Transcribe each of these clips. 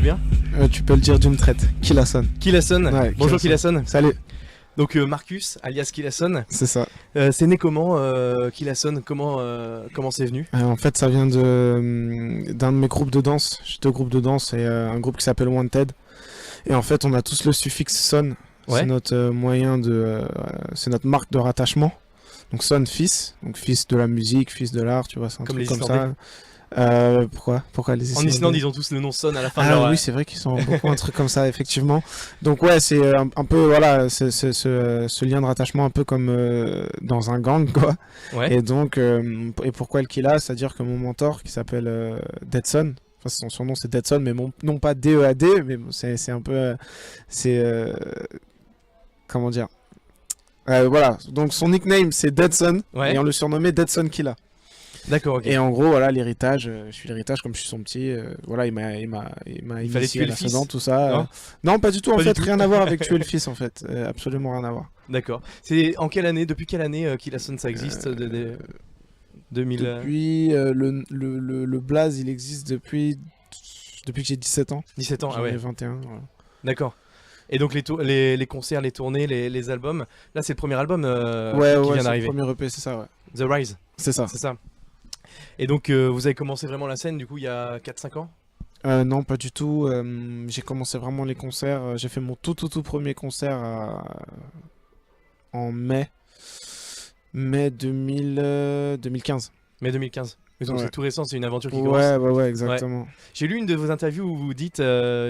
bien? Tu peux le dire d'une traite. Killason. Killason. Ouais, Bonjour Killason. Salut. Donc Marcus, alias Killason. C'est ça. C'est né comment Killason? Comment c'est venu? En fait, ça vient d'un de mes groupes de danse. J'ai deux groupes de danse et un groupe qui s'appelle Wanted. Et en fait, on a tous le suffixe son. Ouais. C'est notre moyen de... c'est notre marque de rattachement. Donc son, fils. Donc fils de la musique, fils de l'art, tu vois, c'est un Comme truc les comme ça. Pourquoi les En Islandais? Islande, ils ont tous le nom Son à la fin de Ah leur... oui, c'est vrai qu'ils sont beaucoup un truc comme ça, effectivement. Donc ouais, c'est un peu, voilà, ce lien de rattachement un peu comme dans un gang, quoi. Ouais. Et donc, et pourquoi le Killa? C'est-à-dire que mon mentor, qui s'appelle Deadson, enfin son surnom c'est Deadson, mais non pas D-E-A-D, mais bon, c'est un peu... comment dire? Voilà, donc son nickname c'est Deadson, Ouais. et on le surnommait Deadson Killa. D'accord, ok. Et en gros, voilà, l'héritage, je suis l'héritage comme je suis son petit, voilà, il m'a fallait initié tuer à le la fils. faisant, tout ça. Non Non, pas du tout, en Pas du fait, tout. rien à voir avec tuer le fils, en fait, absolument rien à voir. D'accord. C'est en quelle année, depuis quelle année Killason ça existe 2000 Depuis, le blaze, il existe depuis que j'ai 17 ans. 17 ans, ah J'en ai ouais. 21, voilà. D'accord. Et donc les concerts, les tournées, les albums, là c'est le premier album qui Ouais, vient c'est le d'arriver. premier EP, c'est ça, ouais. The Rise, C'est ça. c'est ça. Et donc vous avez commencé vraiment la scène du coup il y a 4-5 ans? Non, pas du tout. J'ai commencé vraiment les concerts. J'ai fait mon tout premier concert en mai 2015. Mai 2015. Mais donc Ouais. c'est tout récent, c'est une aventure qui commence. Ouais, exactement. J'ai lu une de vos interviews où vous dites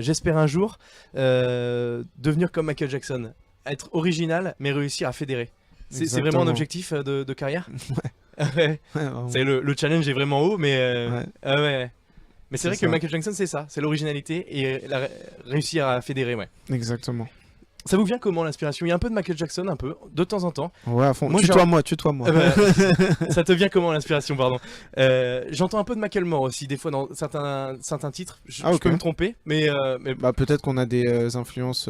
j'espère un jour devenir comme Michael Jackson, être original mais réussir à fédérer. C'est vraiment un Exactement. objectif de carrière? Ouais. Ouais. Ouais, vraiment. C'est le challenge est vraiment haut, mais Ouais. ah ouais. Mais c'est C'est vrai que ça. Michael Jackson c'est ça, c'est l'originalité et réussir à fédérer, ouais. Exactement. Ça vous vient comment l'inspiration? Il y a un peu de Michael Jackson, un peu, de temps en temps. Ouais, à fond. Moi, Tutoie-moi. Ça te vient comment l'inspiration, pardon? J'entends un peu de Macklemore aussi, des fois dans certains titres. Je Ah, ok. peux me tromper, mais Bah, peut-être qu'on a des influences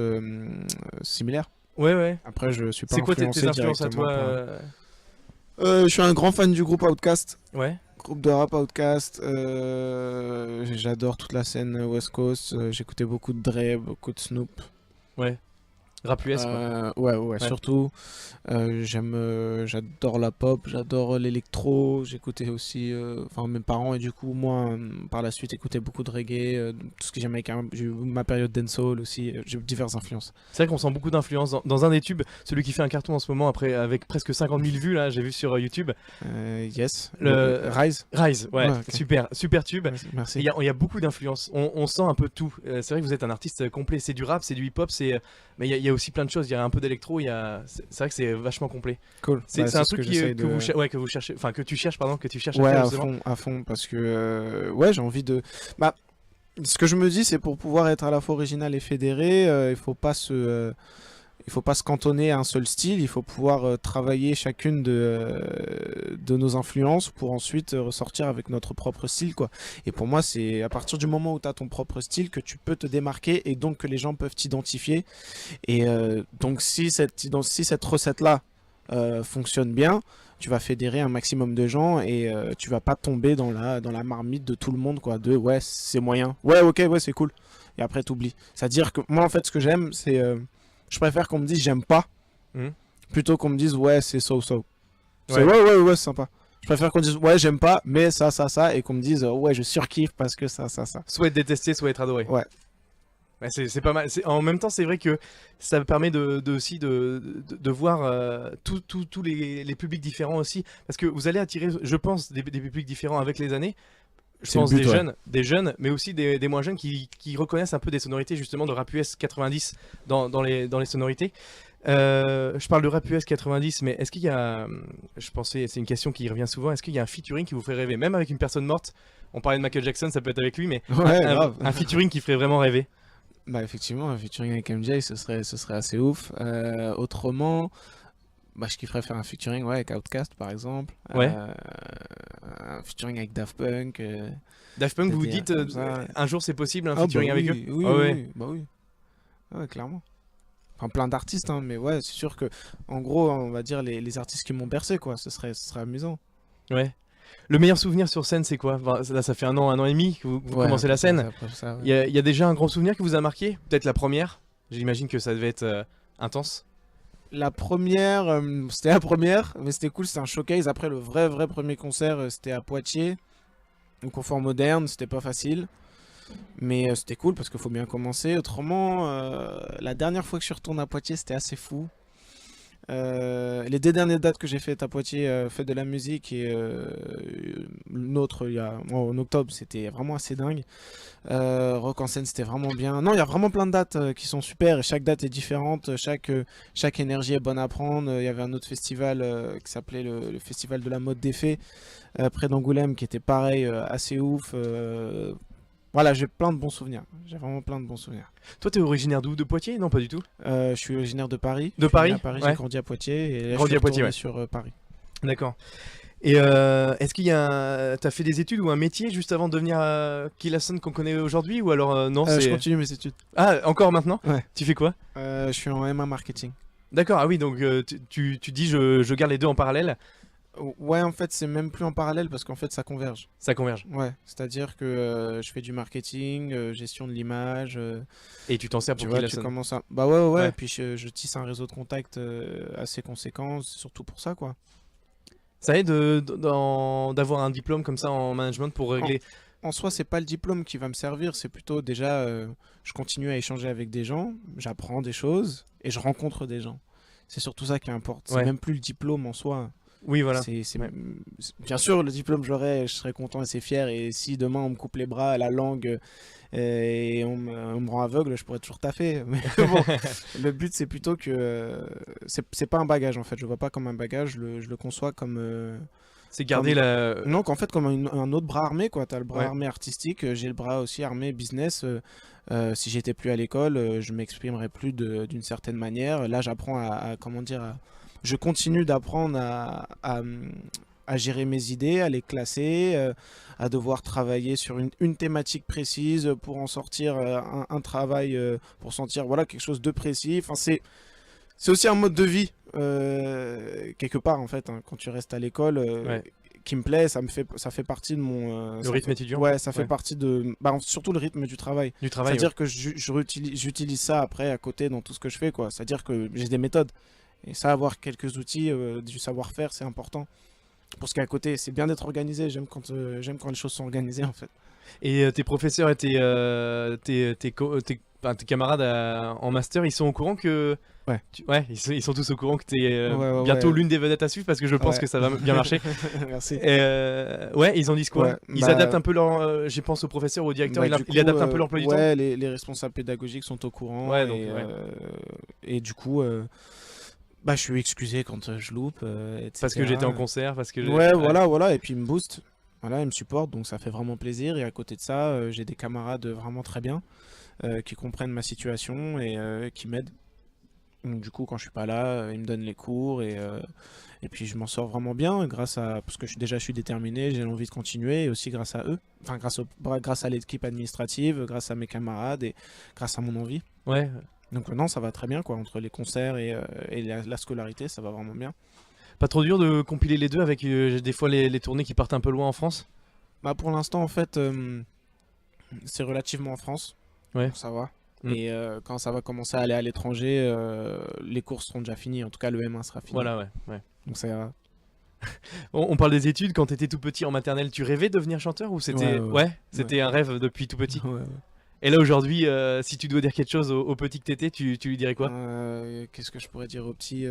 similaires. ouais. Après, je suis pas C'est quoi tes influencé influences à toi directement je suis un grand fan du groupe Outkast. Ouais. Groupe de rap Outkast. J'adore toute la scène West Coast. J'écoutais beaucoup de Dre, beaucoup de Snoop. Ouais. Rap US, quoi. Ouais, surtout. J'adore la pop, j'adore l'électro. J'écoutais aussi, enfin mes parents et du coup moi par la suite écoutais beaucoup de reggae, tout ce que j'aimais quand même. J'ai eu ma période dancehall aussi. J'ai eu diverses influences. C'est vrai qu'on sent beaucoup d'influence dans un des tubes, celui qui fait un carton en ce moment après avec presque 50 000 vues là, j'ai vu sur YouTube. Yes. Le Rise. Rise, ouais, Ouais, ok. super tube. Merci. Il y a beaucoup d'influence. On sent un peu tout. C'est vrai que vous êtes un artiste complet. C'est du rap, c'est du hip-hop, mais il y a aussi plein de choses. Il y a un peu d'électro. C'est vrai que c'est vachement complet. Cool. C'est Bah, un ce truc j'essaye que vous cherchez, enfin que tu cherches, pardon, que tu cherches à Ouais, faire à justement. fond, parce que ouais, j'ai envie de. Bah, ce que je me dis, c'est pour pouvoir être à la fois original et fédéré, il faut pas se cantonner à un seul style. Il faut pouvoir travailler chacune de nos influences pour ensuite ressortir avec notre propre style, quoi. Et pour moi, c'est à partir du moment où tu as ton propre style que tu peux te démarquer et donc que les gens peuvent t'identifier. Et donc, si cette recette-là fonctionne bien, tu vas fédérer un maximum de gens et tu vas pas tomber dans la marmite de tout le monde, quoi. De ouais, c'est moyen. Ouais, ok, ouais, c'est cool. Et après, t'oublies. C'est-à-dire que moi, en fait, ce que j'aime, c'est. Je préfère qu'on me dise j'aime pas Mhm. plutôt qu'on me dise ouais, c'est so-so. C'est Ouais. ouais, c'est sympa. Je préfère qu'on dise ouais, j'aime pas, mais ça, et qu'on me dise ouais, je surkiffe parce que ça. Soit être détesté, soit être adoré. Ouais. Ouais, c'est pas mal. En même temps, c'est vrai que ça permet aussi de voir tous les publics différents aussi. Parce que vous allez attirer, je pense, des publics différents avec les années. Je C'est pense le but, des jeunes, mais aussi des moins jeunes qui reconnaissent un peu des sonorités justement de rap US 90 dans les sonorités. Je parle de rap US 90, mais est-ce qu'il y a, je pensais, c'est une question qui revient souvent, est-ce qu'il y a un featuring qui vous ferait rêver, même avec une personne morte? On parlait de Michael Jackson, ça peut être avec lui, mais Ouais, grave. un featuring qui ferait vraiment rêver. Bah effectivement, un featuring avec MJ, ce serait assez ouf. Autrement, bah je kifferais faire un featuring avec Outkast par exemple. Ouais. Un featuring avec Daft Punk. Daft Punk, vous vous des dites comme ça. un jour c'est possible un Ah, featuring bah avec oui, eux? oui, Ah oui, ouais. oui, bah oui. Ah ouais, clairement. Enfin, plein d'artistes, hein, mais ouais, c'est sûr que, en gros, on va dire les artistes qui m'ont bercé, quoi. Ce serait amusant. Ouais. Le meilleur souvenir sur scène, c'est quoi? Enfin, là, ça fait un an et demi que vous commencez la scène. Après ça, ouais. Il y a déjà un grand souvenir qui vous a marqué? Peut-être la première? J'imagine que ça devait être intense. La première, c'était la première, mais c'était cool, c'était un showcase. Après, le vrai premier concert, c'était à Poitiers, au Confort Moderne, c'était pas facile. Mais c'était cool parce qu'il faut bien commencer. Autrement, la dernière fois que je suis retourné à Poitiers, c'était assez fou. Les 2 dernières dates que j'ai faites à Poitiers, Fête de la musique et une autre en octobre, c'était vraiment assez dingue. Rock en scène, c'était vraiment bien. Non, il y a vraiment plein de dates qui sont super et chaque date est différente. Chaque énergie est bonne à prendre. Il y avait un autre festival qui s'appelait le Festival de la mode des fées près d'Angoulême qui était pareil, assez ouf. Voilà, j'ai plein de bons souvenirs. J'ai vraiment plein de bons souvenirs. Toi, t'es originaire d'où? De Poitiers? Non, pas du tout. Je suis originaire de Paris. De Je suis Paris? né à Paris, Ouais. j'ai grandi à Poitiers et là, Grandi je suis à Poitiers, retourné ouais. sur Paris. D'accord. Et est-ce qu'il y a t'as fait des études ou un métier juste avant de devenir Killason qu'on connaît aujourd'hui ou alors non Je c'est... continue mes études. Ah, encore maintenant? Ouais. Tu fais quoi? Je suis en M1 marketing. D'accord, ah oui, donc tu dis je garde les deux en parallèle, Ouais, en fait, c'est même plus en parallèle parce qu'en fait, ça converge. ça converge. Ouais, c'est-à-dire que je fais du marketing, gestion de l'image. Et tu t'en sers Tu pour vois, tu Killason. commences à. Bah ouais. Ouais. Puis je tisse un réseau de contacts assez conséquent, c'est surtout pour ça, quoi. Ça aide d'avoir un diplôme comme ça en management pour régler... En soi, c'est pas le diplôme qui va me servir, c'est plutôt déjà, je continue à échanger avec des gens, j'apprends des choses et je rencontre des gens. C'est surtout ça qui importe. C'est Ouais. même plus le diplôme en soi. Oui, voilà. Ouais. Bien sûr, le diplôme, je serais content et c'est fier. Et si demain on me coupe les bras, la langue et on me rend aveugle, je pourrais toujours taffer. Mais bon, le but, c'est plutôt que c'est pas un bagage en fait. Je vois pas comme un bagage, je le conçois comme. C'est garder la... Non, qu'en fait, comme un autre bras armé, quoi. T'as le bras Ouais. armé artistique, j'ai le bras aussi armé business. Si j'étais plus à l'école, je m'exprimerais plus d'une certaine manière. Là, j'apprends comment dire, je continue d'apprendre à gérer mes idées, à les classer, à devoir travailler sur une thématique précise pour en sortir un travail, pour sentir voilà, quelque chose de précis. Enfin, c'est aussi un mode de vie, quelque part, en fait, hein, quand tu restes à l'école, Ouais. qui me plaît, ça fait partie de mon... Le ça rythme fait- étudiant? Ouais, ça fait Ouais. partie de... Bah, surtout le rythme du travail. Du travail, ouais. C'est-à-dire que j'utilise ça après à côté dans tout ce que je fais, quoi. C'est-à-dire que j'ai des méthodes. Et ça, avoir quelques outils, du savoir-faire, c'est important. Pour ce qui est à côté, c'est bien d'être organisé. J'aime quand les choses sont organisées, en fait. Et tes professeurs et tes camarades en master, ils sont au courant que... Ouais. Ouais, ils sont tous au courant que t'es Ouais, bientôt ouais. l'une des vedettes à suivre parce que je pense Ouais. que ça va bien marcher. Merci. Et, ouais, ils en disent quoi? Ouais, Ils bah- adaptent un peu leur... je pense au professeur ou au directeur, Bah, il, du il coup, adapte un peu l'emploi du temps? Ouais, les responsables pédagogiques sont au courant. Ouais, donc, et, ouais. Et du coup, bah, je suis excusé quand je loupe, etc. Parce que j'étais en concert, parce que... Ouais, voilà. Et puis ils me boostent. Voilà, ils me supportent, donc ça fait vraiment plaisir. Et à côté de ça, j'ai des camarades vraiment très bien qui comprennent ma situation et qui m'aident. Donc, du coup, quand je suis pas là, ils me donnent les cours et puis je m'en sors vraiment bien parce que je suis déterminé, j'ai envie de continuer et aussi grâce à eux, enfin grâce à l'équipe administrative, grâce à mes camarades et grâce à mon envie. Ouais. Donc non, ça va très bien quoi, entre les concerts et la scolarité, ça va vraiment bien. Pas trop dur de compiler les deux avec des fois les tournées qui partent un peu loin en France? Bah pour l'instant en fait, c'est relativement en France, Ouais. donc ça va. Mm. Et quand ça va commencer à aller à l'étranger, les cours seront déjà finis, en tout cas le M1 sera fini. Voilà, ouais. Donc ça ira. On parle des études, quand t'étais tout petit en maternelle, tu rêvais de devenir chanteur ou c'était... Ouais. C'était un rêve depuis tout petit? Ouais, ouais. Et là aujourd'hui, si tu dois dire quelque chose au petit que t'étais, tu lui dirais quoi? Qu'est-ce que je pourrais dire au petit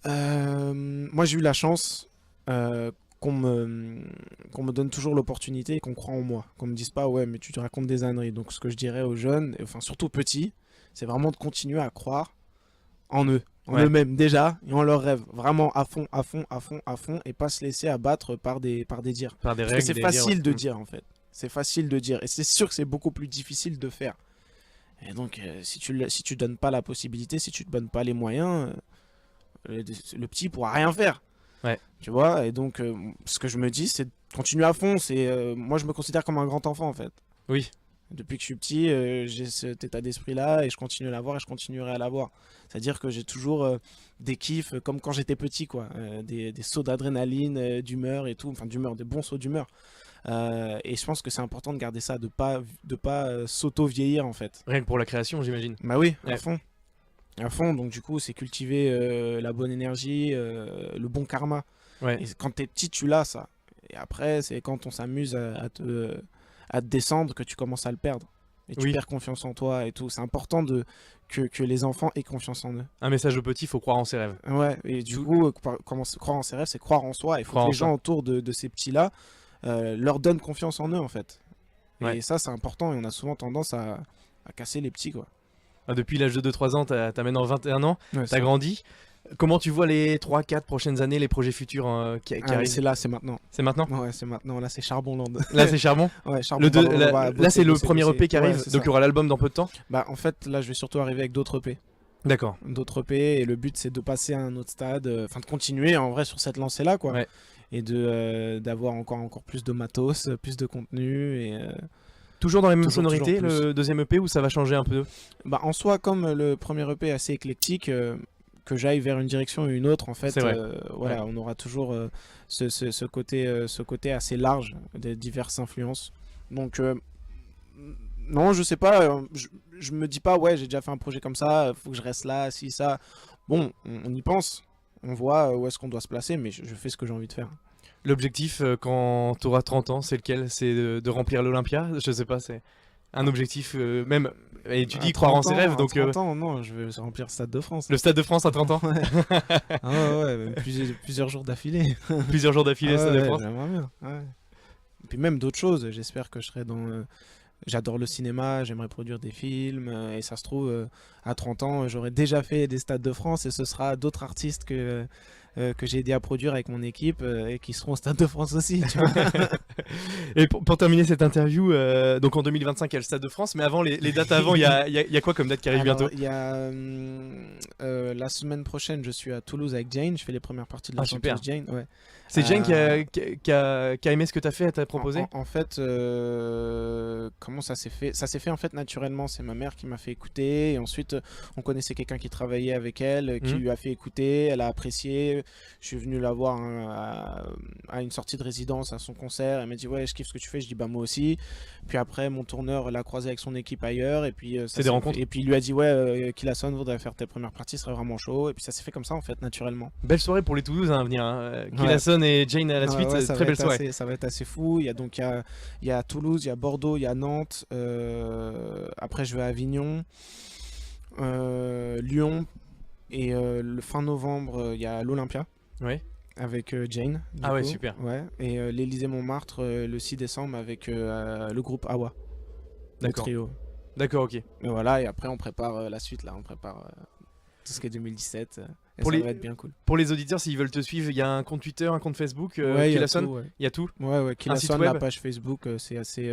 moi j'ai eu la chance qu'on me donne toujours l'opportunité et qu'on croit en moi. Qu'on me dise pas ouais mais tu te racontes des âneries. Donc ce que je dirais aux jeunes, et enfin surtout aux petits, c'est vraiment de continuer à croire en eux, en Ouais. eux-mêmes déjà et en leurs rêves. Vraiment à fond et pas se laisser abattre par des dires. Par des Parce que règles, c'est des facile dires, de ouais. dire en fait. C'est facile de dire et c'est sûr que c'est beaucoup plus difficile de faire. Et donc si tu donnes pas la possibilité, si tu te donnes pas les moyens, le petit pourra rien faire. Ouais. Tu vois, et donc ce que je me dis c'est de continuer à fond, moi je me considère comme un grand enfant en fait. Oui. Depuis que je suis petit, j'ai cet état d'esprit-là et je continue à l'avoir et je continuerai à l'avoir. C'est-à-dire que j'ai toujours des kiffs comme quand j'étais petit, quoi. Des sauts d'adrénaline, d'humeur et tout. Enfin, d'humeur, des bons sauts d'humeur. Et je pense que c'est important de garder ça, de pas s'auto-vieillir, en fait. Rien que pour la création, j'imagine. Bah oui, Ouais. à fond. À fond, donc du coup, c'est cultiver la bonne énergie, le bon karma. Ouais. Et quand t'es petit, tu l'as, ça. Et après, c'est quand on s'amuse à te descendre que tu commences à le perdre. Et tu Oui. perds confiance en toi et tout. C'est important que les enfants aient confiance en eux. Un message au petit, faut croire en ses rêves. Ouais, et du coup, croire en ses rêves, c'est croire en soi. Il faut Croire que en les gens autour de ces petits-là leur donnent confiance en eux, en fait. Ouais. Et ça, c'est important. Et on a souvent tendance à casser les petits, quoi. Depuis l'âge de 2-3 ans, t'as maintenant 21 ans, Ouais, t'as grandi. Comment tu vois les 3-4 prochaines années, les projets futurs qui arrivent? c'est là, c'est maintenant. C'est maintenant? Ouais, c'est maintenant. Là, c'est Charbonland. Là, c'est Charbon. Ouais, Charbon. Là, c'est le premier EP qui arrive, Ouais, c'est donc il y aura l'album dans peu de temps. Bah, en fait, là, je vais surtout arriver avec d'autres EP. D'accord. D'autres EP, et le but, c'est de passer à un autre stade, enfin, de continuer en vrai sur cette lancée-là, quoi. Ouais. Et d'avoir encore plus de matos, plus de contenu. Et, Toujours dans les mêmes Toujours sonorités, plus. le deuxième EP, ou ça va changer un peu? bah, en soi, comme le premier EP est assez éclectique, que j'aille vers une direction ou une autre, en fait, C'est vrai. voilà, on aura toujours ce côté assez large des diverses influences. Donc, non, je sais pas, je me dis pas, ouais, j'ai déjà fait un projet comme ça, faut que je reste là, si, ça. Bon, on y pense, on voit où est-ce qu'on doit se placer, mais je fais ce que j'ai envie de faire. L'objectif, quand tu auras 30 ans, c'est lequel? C'est de remplir l'Olympia? Je sais pas, c'est un objectif même. Et tu dis À croire en 30 ses ans, rêve, à donc 30 ans, non, je vais remplir le Stade de France. le Stade de France à 30 ans, Ah ouais, même plusieurs jours d'affilée. plusieurs jours d'affilée, Ah Stade de ouais, France. j'aimerais bien. Ouais. Et puis même d'autres choses, j'espère que je serai dans... J'adore le cinéma, j'aimerais produire des films, et ça se trouve, à 30 ans, j'aurai déjà fait des Stades de France, et ce sera d'autres artistes que j'ai aidé à produire avec mon équipe, et qui seront au Stade de France aussi, tu vois. Et pour terminer cette interview, donc en 2025, il y a le Stade de France, mais avant, les dates avant, il y a quoi comme date qui arrive Alors, bientôt? il y a la semaine prochaine, je suis à Toulouse avec Jane, je fais les premières parties de la Ah, super. chanteuse Jane, ouais. C'est Jane qui a aimé ce que tu as fait, elle t'a proposé? En fait, comment ça s'est fait? Ça s'est fait en fait naturellement. C'est ma mère qui m'a fait écouter. Et ensuite, on connaissait quelqu'un qui travaillait avec elle, qui Mhm. lui a fait écouter. Elle a apprécié. Je suis venu la voir à une sortie de résidence, à son concert. Elle m'a dit, ouais, je kiffe ce que tu fais. Je dis, bah moi aussi. Puis après, mon tourneur l'a croisé avec son équipe ailleurs. Et puis, C'est des rencontres. Et puis il lui a dit, ouais, Kilasson voudrait faire tes premières parties, ce serait vraiment chaud. Et puis ça s'est fait comme ça en fait, naturellement. Belle soirée pour les Toulousains à venir. Hein. Ouais. Kilasson et Jane à la Ouais, suite, ouais, ça très va belle être soirée. ça va être assez fou. Il y a Toulouse, il y a Bordeaux, il y a Nantes. Après, je vais à Avignon, Lyon. Et le fin novembre, il y a l'Olympia Ouais. avec Jane. Du Ah ouais, coup. super. Ouais. Et l'Élysée-Montmartre le 6 décembre avec le groupe Awa. Le D'accord. trio. D'accord, ok. Et voilà, et après, on prépare la suite. Là, on prépare tout ce qui est 2017. Et Pour ça les- va être bien cool. Pour les auditeurs, s'ils veulent te suivre, il y a un compte Twitter, un compte Facebook, Ouais, il y a Kilasson, tout, ouais. il y a tout. Ouais, Un site Kilasson, la web. page Facebook, c'est assez.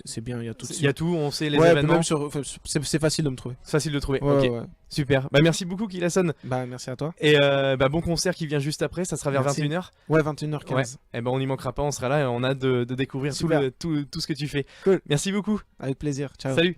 C'est bien, il y a tout Il y a tout, on sait les ouais, événements. même c'est facile de me trouver. C'est facile de trouver. Ouais, Ok, ouais. super. Bah merci beaucoup Kilasson. Bah, merci à toi. Et bah, bon concert qui vient juste après, ça sera vers Merci. 21h. Ouais, 21h15. Ouais. Et ben on n'y manquera pas, on sera là et on a hâte de découvrir Super. tout ce que tu fais. Cool. Merci beaucoup. Avec plaisir. Ciao. Salut.